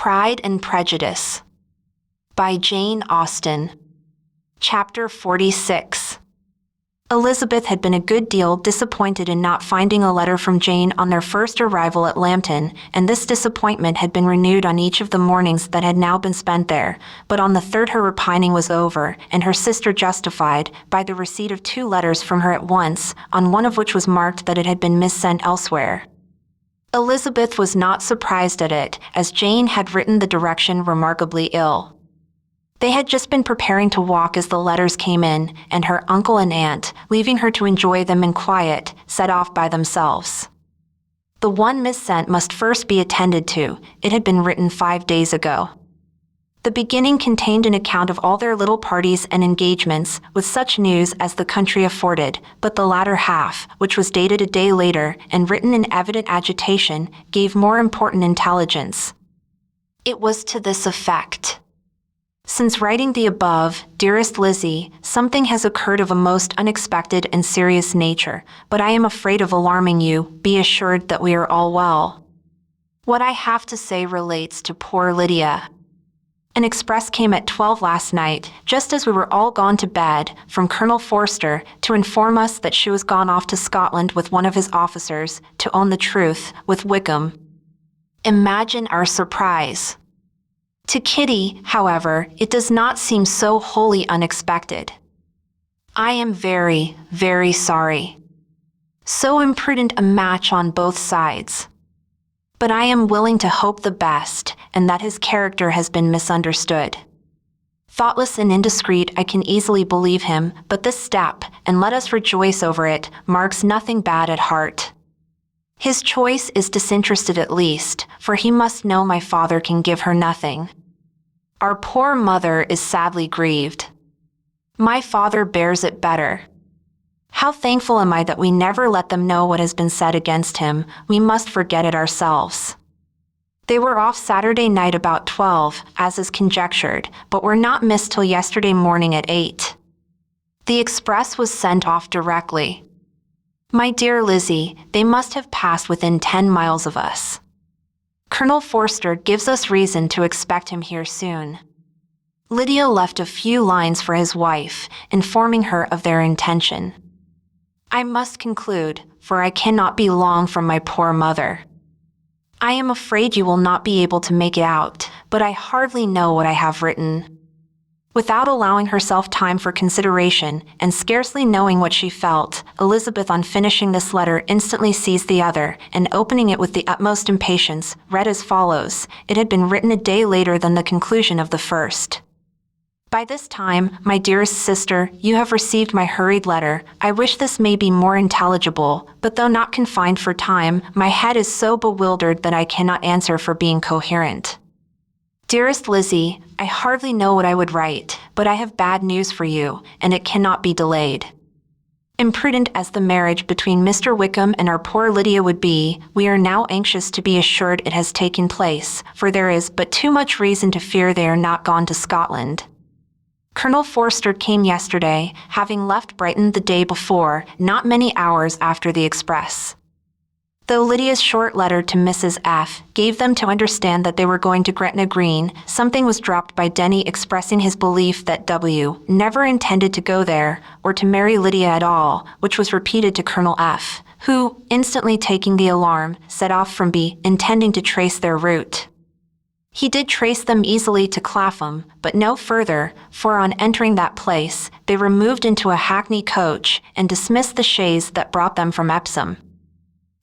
Pride and Prejudice by Jane Austen. Chapter 46. Elizabeth had been a good deal disappointed in not finding a letter from Jane on their first arrival at Lambton, and this disappointment had been renewed on each of the mornings that had now been spent there. But on the third her repining was over, and her sister justified by the receipt of 2 letters from her at once, on one of which was marked that it had been missent elsewhere. Elizabeth was not surprised at it, as Jane had written the direction remarkably ill. They had just been preparing to walk as the letters came in, and her uncle and aunt, leaving her to enjoy them in quiet, set off by themselves. The one missent must first be attended to. It had been written 5 days ago. The beginning contained an account of all their little parties and engagements, with such news as the country afforded, but the latter half, which was dated a day later and written in evident agitation, gave more important intelligence. It was to this effect: "Since writing the above, dearest Lizzie, something has occurred of a most unexpected and serious nature, but I am afraid of alarming you. Be assured that we are all well. What I have to say relates to poor Lydia. An express came at 12 last night, just as we were all gone to bed, from Colonel Forster, to inform us that she was gone off to Scotland with one of his officers, to own the truth, with Wickham. Imagine our surprise. To Kitty, however, it does not seem so wholly unexpected. I am very, very sorry. So imprudent a match on both sides. But I am willing to hope the best, and that his character has been misunderstood. Thoughtless and indiscreet, I can easily believe him, but this step, and let us rejoice over it, marks nothing bad at heart. His choice is disinterested at least, for he must know my father can give her nothing. Our poor mother is sadly grieved. My father bears it better. How thankful am I that we never let them know what has been said against him. We must forget it ourselves. They were off Saturday night about 12, as is conjectured, but were not missed till yesterday morning at 8. The express was sent off directly. My dear Lizzie, they must have passed within 10 miles of us. Colonel Forster gives us reason to expect him here soon. Lydia left a few lines for his wife, informing her of their intention. I must conclude, for I cannot be long from my poor mother. I am afraid you will not be able to make it out, but I hardly know what I have written." Without allowing herself time for consideration, and scarcely knowing what she felt, Elizabeth, on finishing this letter, instantly seized the other, and opening it with the utmost impatience, read as follows. It had been written a day later than the conclusion of the first. By this time, my dearest sister, you have received my hurried letter. I wish this may be more intelligible, but though not confined for time, my head is so bewildered that I cannot answer for being coherent. Dearest Lizzie, I hardly know what I would write, but I have bad news for you, and it cannot be delayed. Imprudent as the marriage between Mr. Wickham and our poor Lydia would be, we are now anxious to be assured it has taken place, for there is but too much reason to fear they are not gone to Scotland. Colonel Forster came yesterday, having left Brighton the day before, not many hours after the express. Though Lydia's short letter to Mrs. F. gave them to understand that they were going to Gretna Green, something was dropped by Denny expressing his belief that W. never intended to go there, or to marry Lydia at all, which was repeated to Colonel F., who, instantly taking the alarm, set off from B., intending to trace their route. He did trace them easily to Clapham, but no further, for on entering that place, they removed into a hackney coach and dismissed the chaise that brought them from Epsom.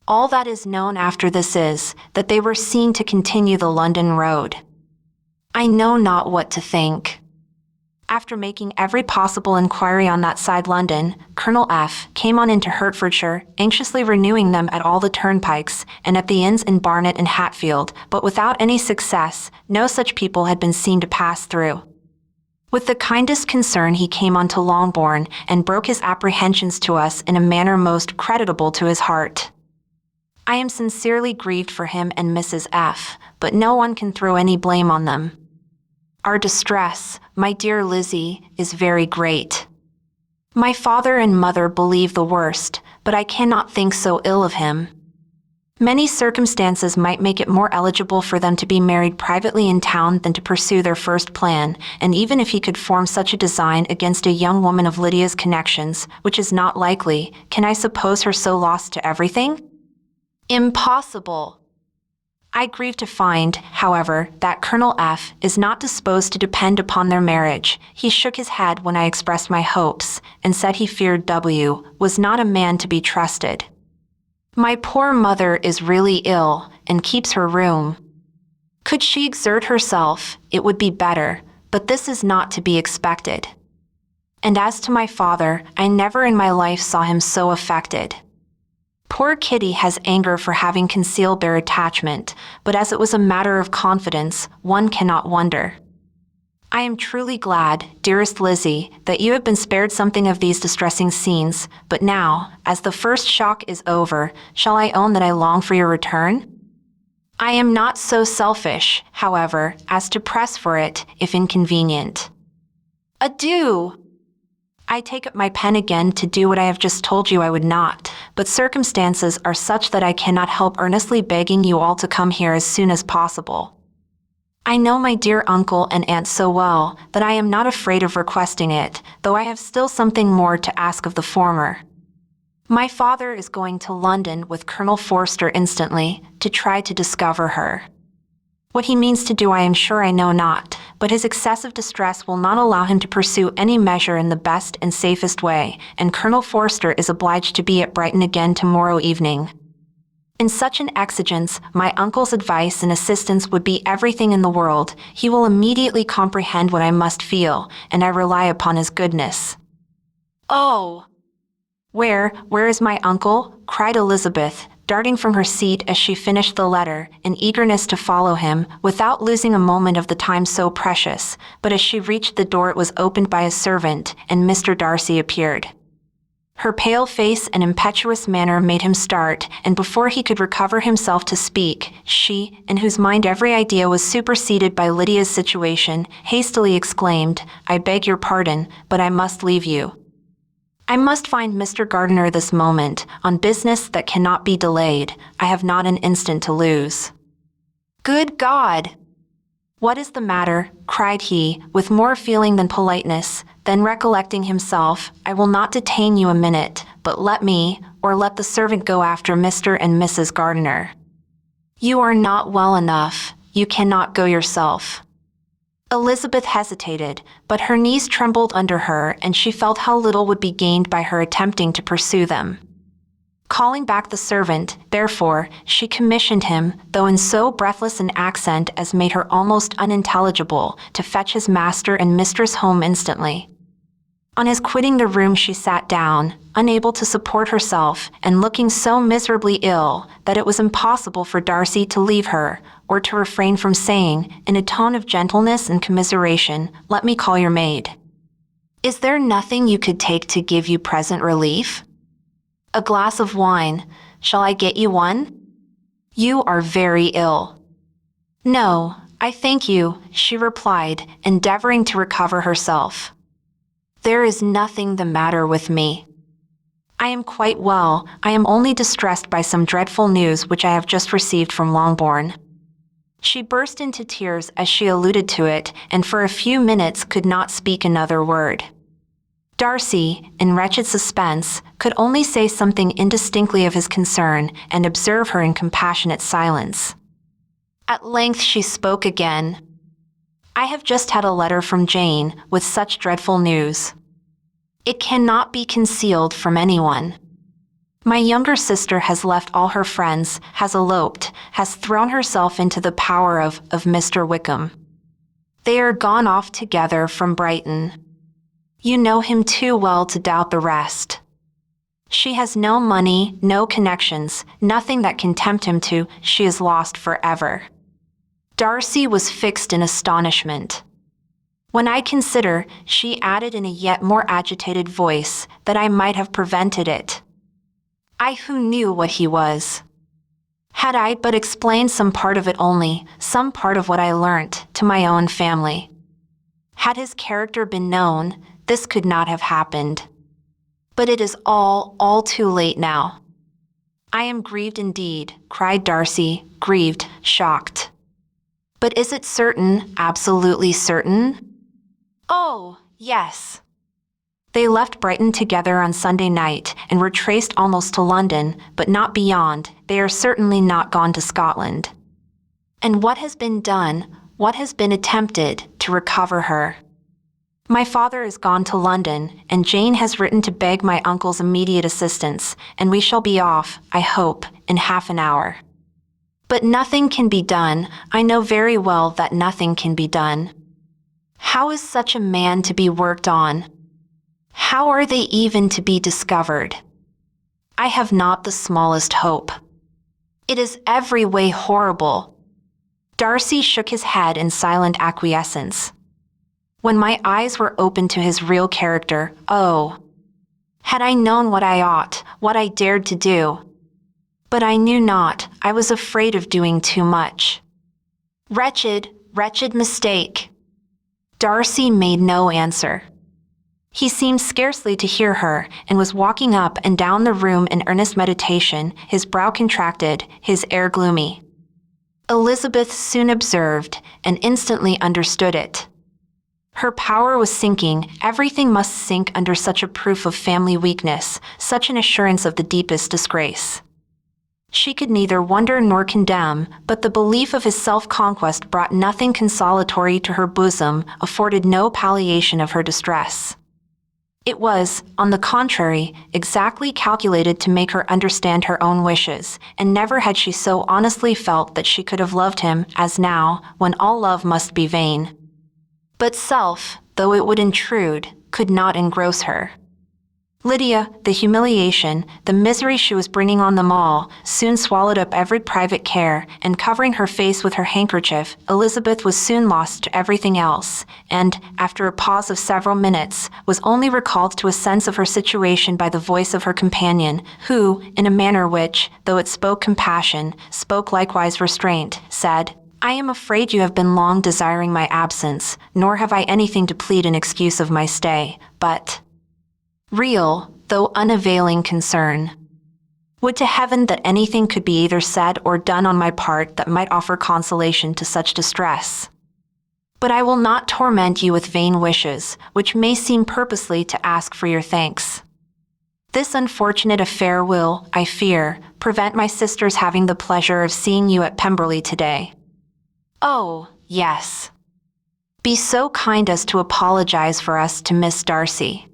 All that is known after this is, that they were seen to continue the London road. I know not what to think. After making every possible inquiry on that side London, Colonel F. came on into Hertfordshire, anxiously renewing them at all the turnpikes, and at the inns in Barnet and Hatfield, but without any success. No such people had been seen to pass through. With the kindest concern he came on to Longbourn, and broke his apprehensions to us in a manner most creditable to his heart. I am sincerely grieved for him and Mrs. F., but no one can throw any blame on them. Our distress, my dear Lizzie, is very great. My father and mother believe the worst, but I cannot think so ill of him. Many circumstances might make it more eligible for them to be married privately in town than to pursue their first plan, and even if he could form such a design against a young woman of Lydia's connections, which is not likely, can I suppose her so lost to everything? Impossible. I grieve to find, however, that Colonel F. is not disposed to depend upon their marriage. He shook his head when I expressed my hopes, and said he feared W. was not a man to be trusted. My poor mother is really ill, and keeps her room. Could she exert herself, it would be better, but this is not to be expected. And as to my father, I never in my life saw him so affected. Poor Kitty has anger for having concealed their attachment, but as it was a matter of confidence, one cannot wonder. I am truly glad, dearest Lizzie, that you have been spared something of these distressing scenes, but now, as the first shock is over, shall I own that I long for your return? I am not so selfish, however, as to press for it, if inconvenient. Adieu! I take up my pen again to do what I have just told you I would not, but circumstances are such that I cannot help earnestly begging you all to come here as soon as possible. I know my dear uncle and aunt so well that I am not afraid of requesting it, though I have still something more to ask of the former. My father is going to London with Colonel Forster instantly to try to discover her. What he means to do I am sure I know not, but his excessive distress will not allow him to pursue any measure in the best and safest way, and Colonel Forster is obliged to be at Brighton again tomorrow evening. In such an exigence, my uncle's advice and assistance would be everything in the world. He will immediately comprehend what I must feel, and I rely upon his goodness. Oh! Where is my uncle? Cried Elizabeth, darting from her seat as she finished the letter, in eagerness to follow him, without losing a moment of the time so precious, but as she reached the door it was opened by a servant, and Mr. Darcy appeared. Her pale face and impetuous manner made him start, and before he could recover himself to speak, she, in whose mind every idea was superseded by Lydia's situation, hastily exclaimed, "I beg your pardon, but I must leave you. I must find Mr. Gardiner this moment, on business that cannot be delayed. I have not an instant to lose." "Good God! What is the matter?" cried he, with more feeling than politeness. Then recollecting himself, "I will not detain you a minute, but let me, or let the servant go after Mr. and Mrs. Gardiner." "You are not well enough. You cannot go yourself." Elizabeth hesitated, but her knees trembled under her, and she felt how little would be gained by her attempting to pursue them. Calling back the servant, therefore, she commissioned him, though in so breathless an accent as made her almost unintelligible, to fetch his master and mistress home instantly. On his quitting the room she sat down, unable to support herself, and looking so miserably ill that it was impossible for Darcy to leave her, or to refrain from saying, in a tone of gentleness and commiseration, "Let me call your maid." "Is there nothing you could take to give you present relief?" "A glass of wine. Shall I get you one?" "You are very ill." "No, I thank you," she replied, endeavoring to recover herself. "There is nothing the matter with me. I am quite well. I am only distressed by some dreadful news which I have just received from Longbourn." She burst into tears as she alluded to it, and for a few minutes could not speak another word. Darcy, in wretched suspense, could only say something indistinctly of his concern and observe her in compassionate silence. At length she spoke again. "I have just had a letter from Jane with such dreadful news. It cannot be concealed from anyone. My younger sister has left all her friends, has eloped, has thrown herself into the power of Mr. Wickham. They are gone off together from Brighton. You know him too well to doubt the rest. She has no money, no connections, nothing that can tempt him to, she is lost forever." Darcy was fixed in astonishment. "When I consider," she added in a yet more agitated voice, "that I might have prevented it. I who knew what he was. Had I but explained some part of it only, some part of what I learnt, to my own family. Had his character been known, this could not have happened. But it is all too late now. "I am grieved indeed," cried Darcy, grieved, shocked. "But is it certain, absolutely certain?" "Oh, yes." They left Brighton together on Sunday night and were traced almost to London, but not beyond. They are certainly not gone to Scotland. And what has been done, what has been attempted, to recover her? My father is gone to London, and Jane has written to beg my uncle's immediate assistance, and we shall be off, I hope, in half an hour. But nothing can be done. I know very well that nothing can be done. How is such a man to be worked on? How are they even to be discovered? I have not the smallest hope. It is every way horrible. Darcy shook his head in silent acquiescence. When my eyes were opened to his real character, oh! Had I known what I ought, what I dared to do. But I knew not. I was afraid of doing too much. Wretched, wretched mistake. Darcy made no answer. He seemed scarcely to hear her, and was walking up and down the room in earnest meditation, his brow contracted, his air gloomy. Elizabeth soon observed, and instantly understood it. Her power was sinking. Everything must sink under such a proof of family weakness, such an assurance of the deepest disgrace. She could neither wonder nor condemn, but the belief of his self-conquest brought nothing consolatory to her bosom, afforded no palliation of her distress. It was, on the contrary, exactly calculated to make her understand her own wishes, and never had she so honestly felt that she could have loved him as now, when all love must be vain. But self, though it would intrude, could not engross her. Lydia, the humiliation, the misery she was bringing on them all, soon swallowed up every private care, and covering her face with her handkerchief, Elizabeth was soon lost to everything else, and, after a pause of several minutes, was only recalled to a sense of her situation by the voice of her companion, who, in a manner which, though it spoke compassion, spoke likewise restraint, said, "I am afraid you have been long desiring my absence, nor have I anything to plead in excuse of my stay, but real, though unavailing concern. Would to heaven that anything could be either said or done on my part that might offer consolation to such distress. But I will not torment you with vain wishes, which may seem purposely to ask for your thanks. This unfortunate affair will, I fear, prevent my sister's having the pleasure of seeing you at Pemberley today. Oh, yes. Be so kind as to apologize for us to Miss Darcy.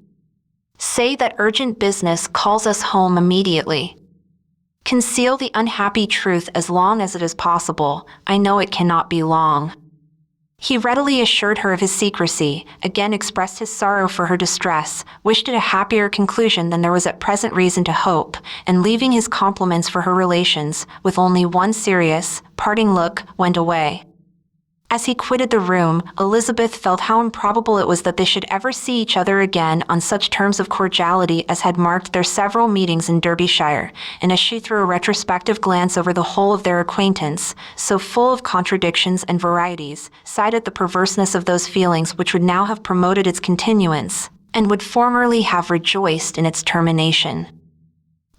Say that urgent business calls us home immediately. Conceal the unhappy truth as long as it is possible. I know it cannot be long." He readily assured her of his secrecy, again expressed his sorrow for her distress, wished it a happier conclusion than there was at present reason to hope, and leaving his compliments for her relations, with only one serious, parting look, went away. As he quitted the room, Elizabeth felt how improbable it was that they should ever see each other again on such terms of cordiality as had marked their several meetings in Derbyshire, and as she threw a retrospective glance over the whole of their acquaintance, so full of contradictions and varieties, sighed at the perverseness of those feelings which would now have promoted its continuance, and would formerly have rejoiced in its termination.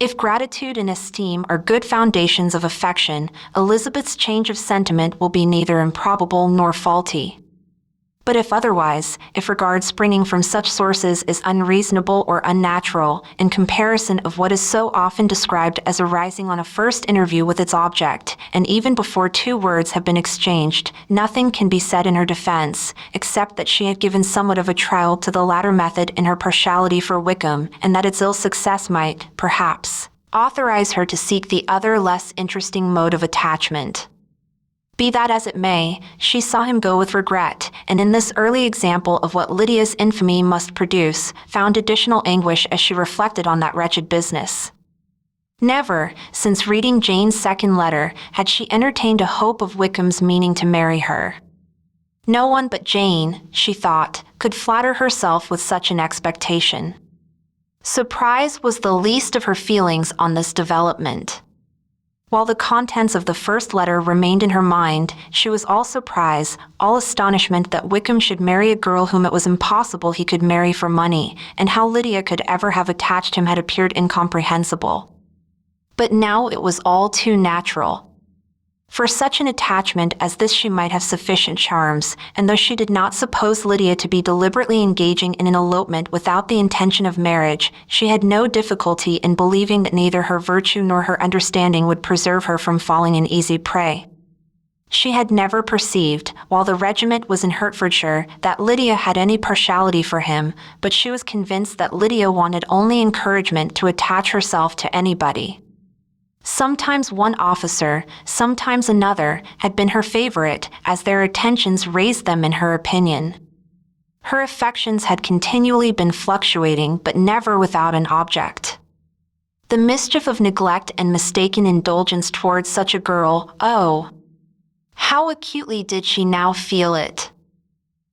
If gratitude and esteem are good foundations of affection, Elizabeth's change of sentiment will be neither improbable nor faulty. But if otherwise, if regard springing from such sources is unreasonable or unnatural, in comparison of what is so often described as arising on a first interview with its object, and even before 2 words have been exchanged, nothing can be said in her defense, except that she had given somewhat of a trial to the latter method in her partiality for Wickham, and that its ill success might, perhaps, authorize her to seek the other less interesting mode of attachment. Be that as it may, she saw him go with regret, and in this early example of what Lydia's infamy must produce, found additional anguish as she reflected on that wretched business. Never, since reading Jane's second letter, had she entertained a hope of Wickham's meaning to marry her. No one but Jane, she thought, could flatter herself with such an expectation. Surprise was the least of her feelings on this development. While the contents of the first letter remained in her mind, she was all surprise, all astonishment that Wickham should marry a girl whom it was impossible he could marry for money, and how Lydia could ever have attached him had appeared incomprehensible. But now it was all too natural. For such an attachment as this she might have sufficient charms, and though she did not suppose Lydia to be deliberately engaging in an elopement without the intention of marriage, she had no difficulty in believing that neither her virtue nor her understanding would preserve her from falling an easy prey. She had never perceived, while the regiment was in Hertfordshire, that Lydia had any partiality for him, but she was convinced that Lydia wanted only encouragement to attach herself to anybody. Sometimes one officer, sometimes another, had been her favorite, as their attentions raised them in her opinion. Her affections had continually been fluctuating, but never without an object. The mischief of neglect and mistaken indulgence towards such a girl, oh! How acutely did she now feel it!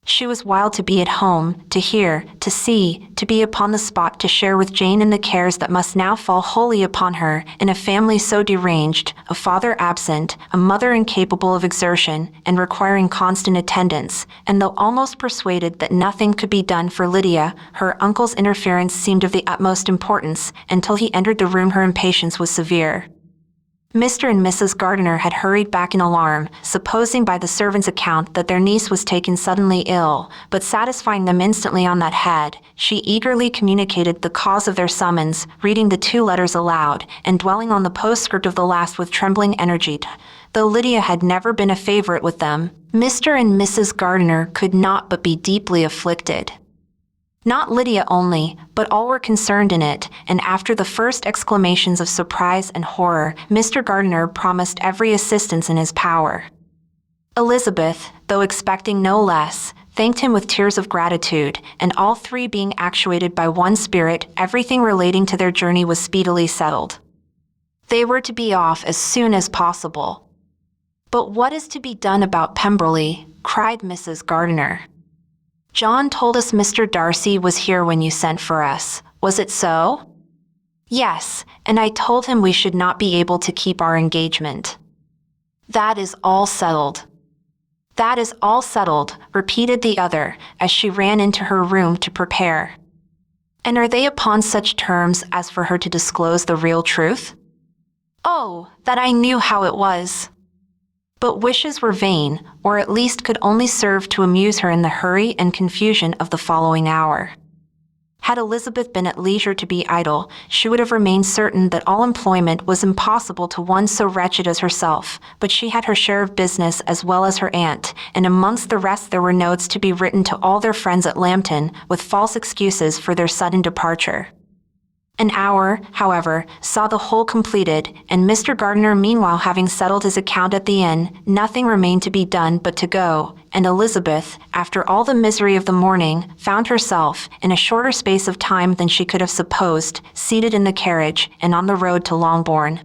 She was wild to be at home, to hear, to see, to be upon the spot to share with Jane in the cares that must now fall wholly upon her, in a family so deranged, a father absent, a mother incapable of exertion, and requiring constant attendance, and though almost persuaded that nothing could be done for Lydia, her uncle's interference seemed of the utmost importance. Until he entered the room her impatience was severe. Mr. and Mrs. Gardiner had hurried back in alarm, supposing by the servant's account that their niece was taken suddenly ill, but satisfying them instantly on that head, she eagerly communicated the cause of their summons, reading the 2 letters aloud, and dwelling on the postscript of the last with trembling energy. Though Lydia had never been a favorite with them, Mr. and Mrs. Gardiner could not but be deeply afflicted. Not Lydia only, but all were concerned in it, and after the first exclamations of surprise and horror, Mr. Gardiner promised every assistance in his power. Elizabeth, though expecting no less, thanked him with tears of gratitude, and all 3 being actuated by one spirit, everything relating to their journey was speedily settled. They were to be off as soon as possible. "But what is to be done about Pemberley?" cried Mrs. Gardiner. "John told us Mr. Darcy was here when you sent for us. Was it so?" "Yes, and I told him we should not be able to keep our engagement." "That is all settled." "That is all settled," repeated the other, as she ran into her room to prepare. "And are they upon such terms as for her to disclose the real truth?" "Oh, that I knew how it was!" But wishes were vain, or at least could only serve to amuse her in the hurry and confusion of the following hour. Had Elizabeth been at leisure to be idle, she would have remained certain that all employment was impossible to one so wretched as herself, but she had her share of business as well as her aunt, and amongst the rest there were notes to be written to all their friends at Lambton, with false excuses for their sudden departure. An hour, however, saw the whole completed, and Mr. Gardiner meanwhile having settled his account at the inn, nothing remained to be done but to go, and Elizabeth, after all the misery of the morning, found herself, in a shorter space of time than she could have supposed, seated in the carriage, and on the road to Longbourn.